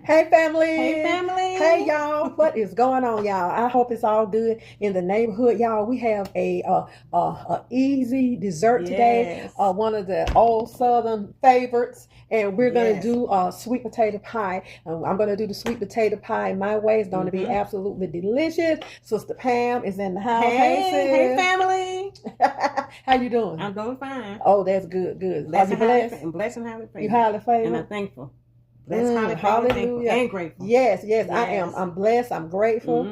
Hey family. Hey family. Hey y'all. What is going on, y'all? I hope it's all good in the neighborhood, y'all. We have a easy dessert today. Yes. One of the old Southern favorites, and we're gonna Yes. do sweet potato pie. I'm gonna do the sweet potato pie my way. It's gonna be absolutely delicious. Sister Pam is in the house. Hey Hey, family. sis. How you doing? I'm doing fine. Oh, that's good. Good. Are Blessed you and highly blessed? and blessed and highly favored. You highly favored? And I'm thankful. Blessed, highly favored, thankful, Hallelujah. and grateful. Yes, Yes. I am. I'm blessed. I'm grateful.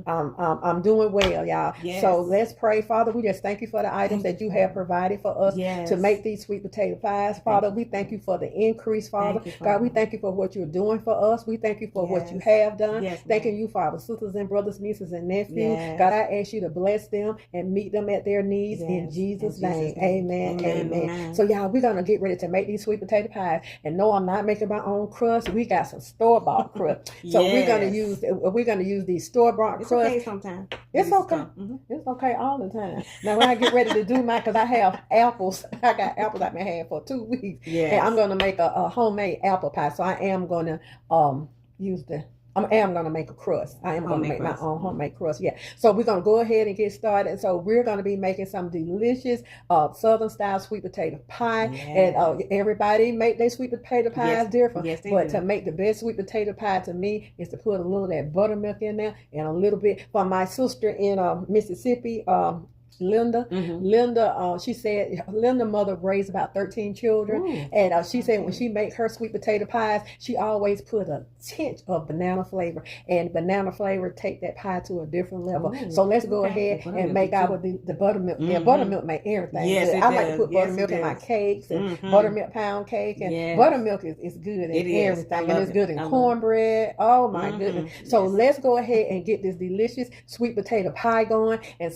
I'm doing well, y'all. Yes. So let's pray. Father, we just thank you for the items that you have provided for us Yes. to make these sweet potato pies. Father, we thank you for the increase, Father. You, God, we thank you for what you're doing for us. We thank you for what you have done. Yes, Thanking you for our sisters and brothers, nieces and nephews. Yes. God, I ask you to bless them and meet them at their needs in Jesus' name. Amen. Amen. So y'all, we're gonna get ready to make these sweet potato pies. And no, I'm not making my own crust. We got some store-bought crust. So we're gonna use these store-bought crust. It's okay sometimes. It's okay. It's okay all the time. Now when I get ready to do mine, because I have apples. I got apples I've been having for 2 weeks. Yes. And I'm gonna make a homemade apple pie. So I am gonna use the I am going to make a crust. I am going to make my own homemade crust. Yeah. So we're going to go ahead and get started. So we're going to be making some delicious Southern style sweet potato pie. Yes. And everybody make their sweet potato pies different. Yes, but to make the best sweet potato pie to me is to put a little of that buttermilk in there and a little bit. For my sister in Mississippi, Linda, she said Linda's mother raised about 13 children, and she said when she make her sweet potato pies, she always put a tinge of banana flavor, and banana flavor take that pie to a different level. So let's go ahead and make our the buttermilk. Yeah, buttermilk make everything good. I like to put buttermilk in my cakes and buttermilk pound cake, and buttermilk is good in everything, and it's good in cornbread. Oh my goodness! So let's go ahead and get this delicious sweet potato pie going, and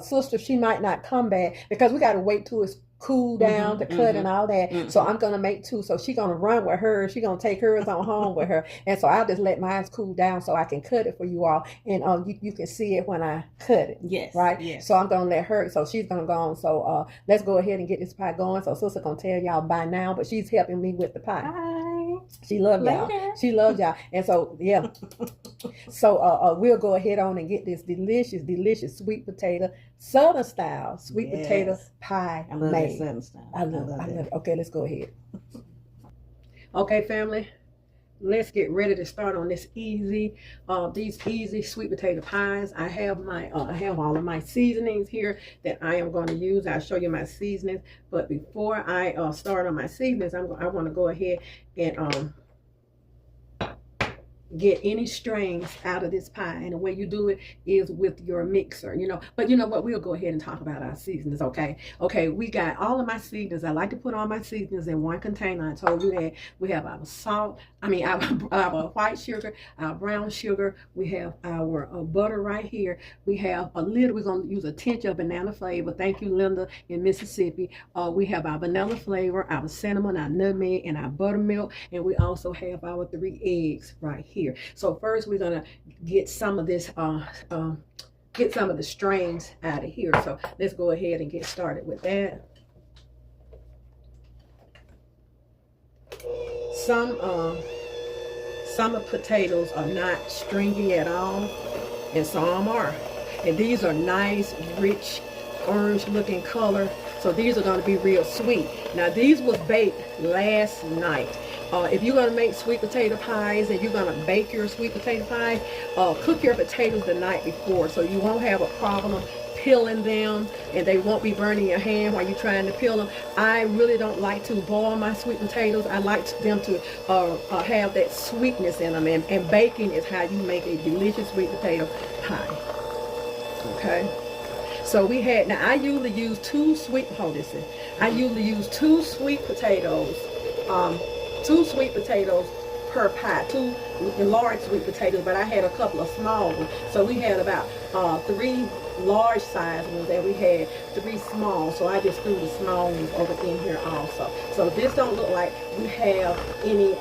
sister, she might not come back because we got to wait till it's cool down to cut and all that. So I'm gonna make 2. So she's gonna run with her. She's gonna take hers on home with her, and so I'll just let mine cool down so I can cut it for you all, and you can see it when I cut it. Yes. Right. Yes. So I'm gonna let her. So she's gonna go on. So let's go ahead and get this pie going. So sister gonna tell y'all by now, but she's helping me with the pie. Bye. She loves y'all. She loves y'all, and so yeah. So we'll go ahead on and get this delicious sweet potato Southern style sweet potato pie made. Southern style. I love it. Okay, let's go ahead. Okay, family, let's get ready to start on this these easy sweet potato pies. I have my I have all of my seasonings here that I am going to use. I'll show you my seasonings, but before I start on my seasonings, I want to go ahead and get any strains out of this pie, and the way you do it is with your mixer, but you know what, we'll go ahead and talk about our seasonings. Okay, we got all of my seasonings. I like to put all my seasonings in one container. I told you that. We have our salt, our white sugar, our brown sugar, we have our butter right here, we have a little, we're going to use a tinge of banana flavor. Thank you, Linda in Mississippi. We have our vanilla flavor, our cinnamon, our nutmeg, and our buttermilk, and we also have our 3 eggs right here. So first we're gonna get some of this get some of the strains out of here. So let's go ahead and get started with that. Some potatoes are not stringy at all, and some are, and these are nice rich orange looking color, so these are going to be real sweet. Now these was baked last night. If you're going to make sweet potato pies and you're going to bake your sweet potato pie, cook your potatoes the night before so you won't have a problem peeling them, and they won't be burning your hand while you're trying to peel them. I really don't like to boil my sweet potatoes. I like them to have that sweetness in them, and baking is how you make a delicious sweet potato pie. Okay. So we had, now I usually use 2 sweet potatoes per pie, 2 large sweet potatoes, but I had a couple of small ones. So we had about 3 large size ones, and we had 3 small. So I just threw the small ones over in here also. So this don't look like we have any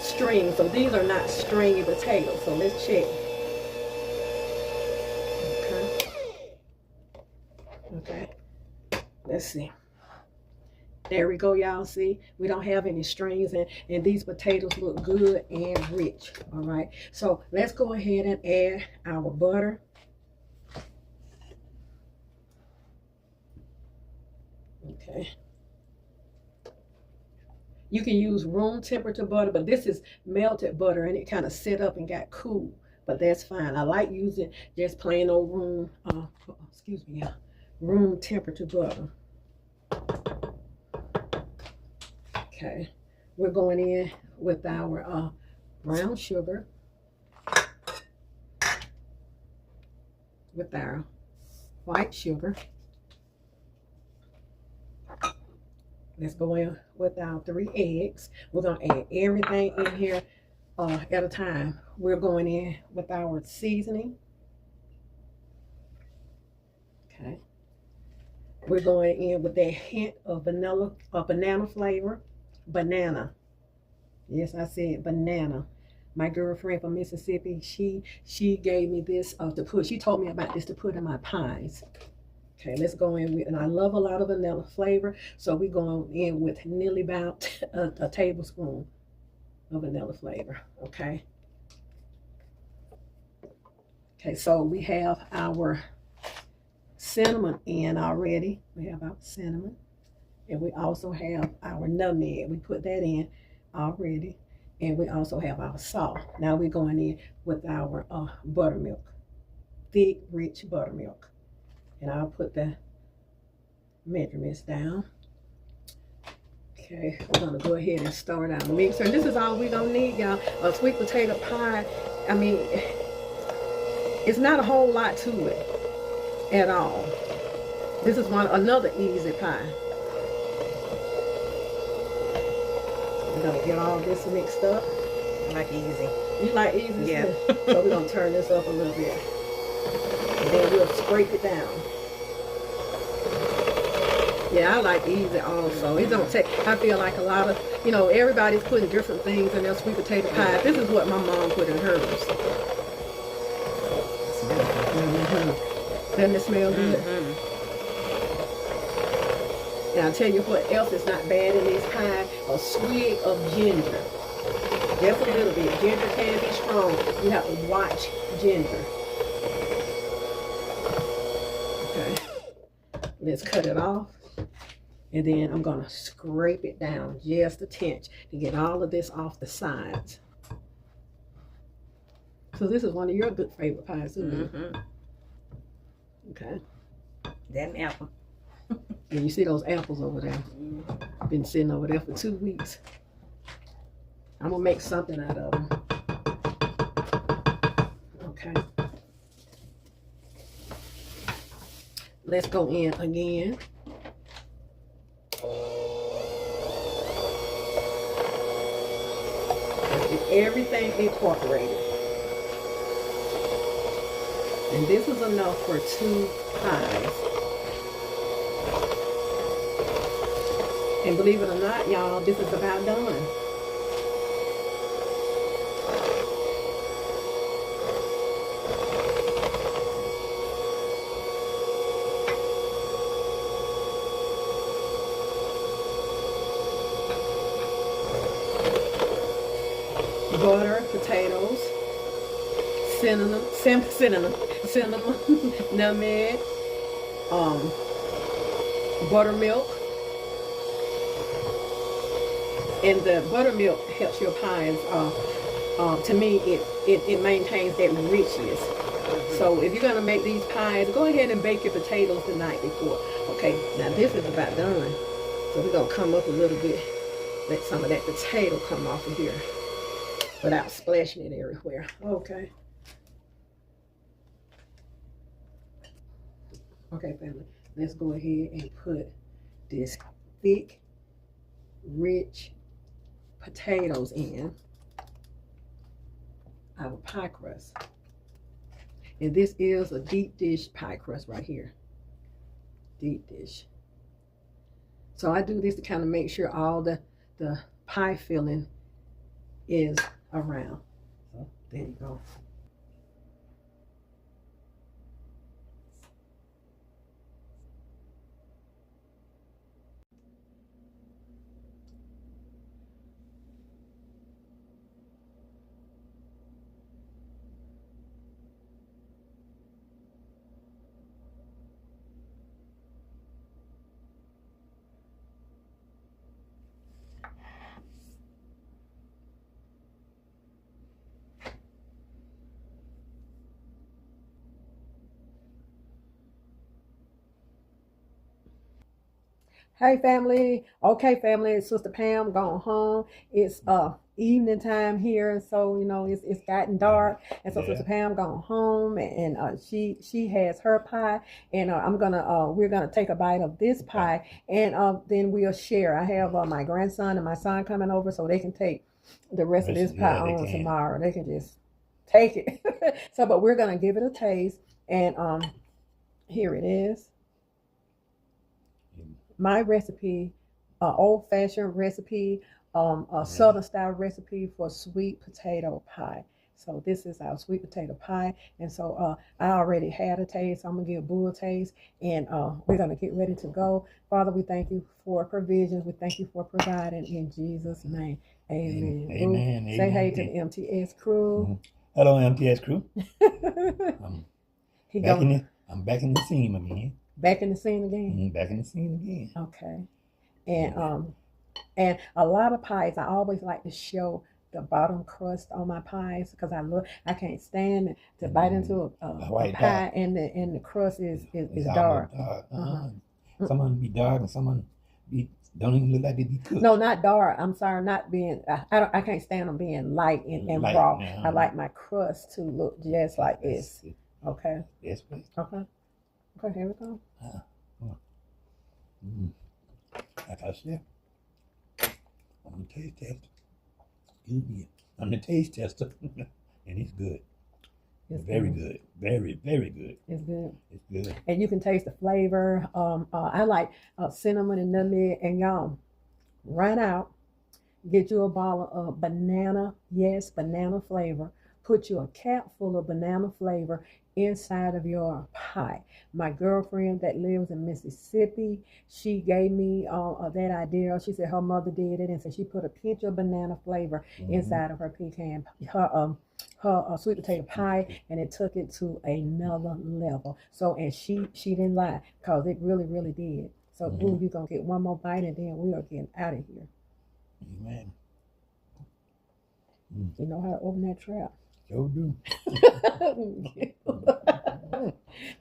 strings. So these are not stringy potatoes. So let's check. Okay. Let's see. There we go, y'all. See, we don't have any strings, and these potatoes look good and rich. All right, so let's go ahead and add our butter. Okay. You can use room temperature butter, but this is melted butter and it kind of set up and got cool, but that's fine. I like using just plain old room, excuse me, room temperature butter. Okay, we're going in with our brown sugar, with our white sugar. Let's go in with our 3 eggs. We're going to add everything in here at a time. We're going in with our seasoning. Okay. We're going in with that hint of banana flavor. Banana. Yes, I said banana. My girlfriend from Mississippi, she gave me this to put. She told me about this to put in my pies. Okay, let's go in with, and I love a lot of vanilla flavor, so we're going in with nearly about a tablespoon of vanilla flavor. Okay. Okay, so we have our cinnamon in already. We have our cinnamon, and we also have our nutmeg. We put that in already, and we also have our salt. Now we're going in with our buttermilk, thick, rich buttermilk. And I'll put the measurements down. Okay, we're gonna go ahead and start our mixer. And this is all we're gonna need, y'all. A sweet potato pie. I mean, it's not a whole lot to it at all. This is another easy pie. We're gonna get all this mixed up. I like easy. You like easy? Yeah. So we're gonna turn this up a little bit. And then we'll scrape it down. Yeah, I like easy also. It don't take, I feel like a lot of, everybody's putting different things in their sweet potato pie. This is what my mom put in hers. Doesn't it smell good? And I'll tell you what else is not bad in these pies, a swig of ginger. Just a little bit. Ginger can be strong. You have to watch ginger. Let's cut it off, and then I'm gonna scrape it down just a tinch to get all of this off the sides. So this is one of your good favorite pies, isn't it? Okay. That apple. And you see those apples over there? Been sitting over there for 2 weeks. I'm gonna make something out of them. Okay. Let's go in again. Let's get everything incorporated. And this is enough for 2 pies. And believe it or not, y'all, this is about done. Butter, potatoes, cinnamon, nutmeg, buttermilk. And the buttermilk helps your pies. To me, it maintains that richness. So if you're gonna make these pies, go ahead and bake your potatoes the night before. Okay, now this is about done. So we're gonna come up a little bit, let some of that potato come off of here without splashing it everywhere. Okay. Okay, family, let's go ahead and put this thick, rich potatoes in our pie crust. And this is a deep dish pie crust right here. Deep dish. So I do this to kind of make sure all the pie filling is around. So there you go. Hey family. Okay, family. Sister Pam gone home. It's evening time here, and so it's gotten dark, and so Sister Pam gone home, and she has her pie, and we're gonna take a bite of this pie, and then we'll share. I have my grandson and my son coming over, so they can take the rest of this pie on tomorrow. They can just take it. So, but we're gonna give it a taste, and here it is. My recipe, old-fashioned recipe, a southern style recipe for sweet potato pie. So this is our sweet potato pie, and so I already had a taste. So I'm gonna give Boo a taste, and we're gonna get ready to go. Father, we thank you for provisions. We thank you for providing in Jesus' name. Amen. Amen. Say hey to the MTS crew. Hello, MTS crew. I'm back in the scene again. Back in the scene again. Back in the scene again. Okay. And a lot of pies, I always like to show the bottom crust on my pies because I can't stand to bite into a white pie and the crust is dark. Some of them be dark and some of them don't even look like they be cooked. No, not dark. I'm sorry, not being. I can't stand them being light and light, raw. I like my crust to look just like this. Okay. Yes, please. Okay. Okay, here we go. Like I said, I'm the taste tester. Excuse me. I'm the taste tester. And it's good. It's very good. Very, very good. It's good. It's good. And you can taste the flavor. I like cinnamon and nutmeg. And y'all, run out, get you a bottle of banana. Yes, banana flavor. Put you a cap full of banana flavor inside of your pie. My girlfriend that lives in Mississippi, she gave me that idea. She said her mother did it, and so she put a pinch of banana flavor inside of her pecan, her sweet potato pie, and it took it to another level. So, and she didn't lie because it really, really did. So, Boo, you're gonna get one more bite, and then we are getting out of here. Amen. You know how to open that trap. Sure do.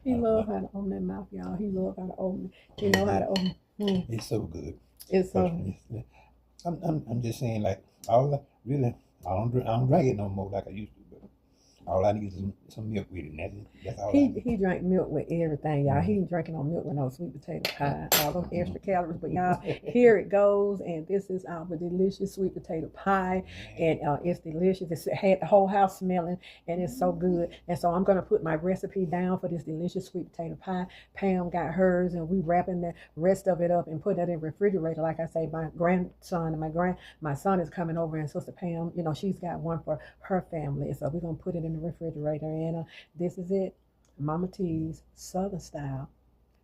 He loves how to open that mouth, y'all. He loves how to open it. He know how to open it. It's so good. It's so I'm just saying, like, I don't drink it no more like I used to, but all I need is some milk with it, and that's all I need. He drank milk with everything, y'all. He ain't drinking no milk with no sweet potato pie, all those extra calories. But y'all, here it goes, and this is our delicious sweet potato pie, and it's delicious. It's had the whole house smelling, and it's so good. And so I'm gonna put my recipe down for this delicious sweet potato pie. Pam got hers, and we wrapping the rest of it up and put that in the refrigerator. Like I say, my grandson and my son is coming over, and Sister Pam, she's got one for her family, so we're gonna put it in the refrigerator. And this is it, Mama T's Southern style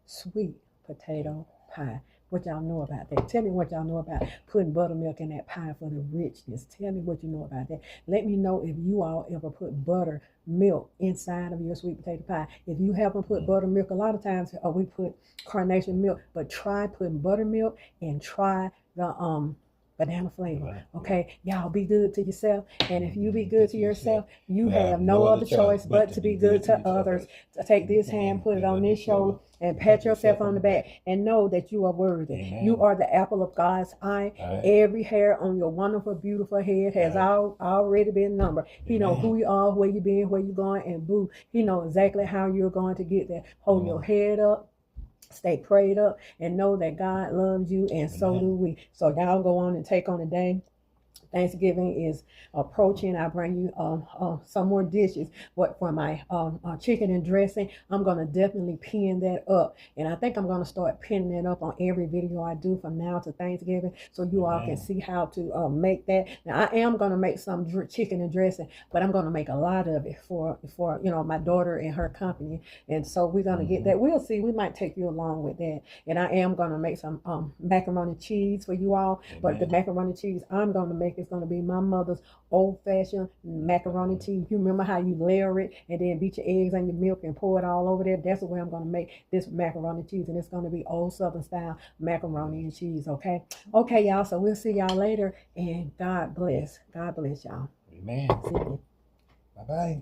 sweet potato pie. What y'all know about that? Tell me what y'all know about putting buttermilk in that pie for the richness. Tell me what you know about that. Let me know if you all ever put buttermilk inside of your sweet potato pie. If you haven't put buttermilk, a lot of times we put carnation milk, but try putting buttermilk and try the banana flavor. Okay, y'all be good to yourself, and if you be good to yourself, you have no other choice but to be good to others. To take this hand, put it on this shoulder, and pat yourself on the back, and know that you are worthy. Amen. You are the apple of God's eye. Every hair on your wonderful, beautiful head has already been numbered. He know who you are, where you been, where you going, and Boo, he know exactly how you're going to get there. Hold your head up. Stay prayed up and know that God loves you, and so do we. So y'all go on and take on the day. Thanksgiving is approaching. I bring you some more dishes. But for my chicken and dressing, I'm going to definitely pin that up. And I think I'm going to start pinning it up on every video I do from now to Thanksgiving, so you all can see how to make that. Now, I am going to make some chicken and dressing, but I'm going to make a lot of it for my daughter and her company. And so we're going to get that. We'll see. We might take you along with that. And I am going to make some macaroni cheese for you all. But the macaroni cheese I'm going to make is going to be my mother's old-fashioned macaroni cheese. You remember how you layer it and then beat your eggs and your milk and pour it all over there? That's the way I'm going to make this macaroni cheese, and it's going to be old Southern style macaroni and cheese. Okay, y'all. So we'll see y'all later, and God bless. God bless y'all. Amen. Bye bye.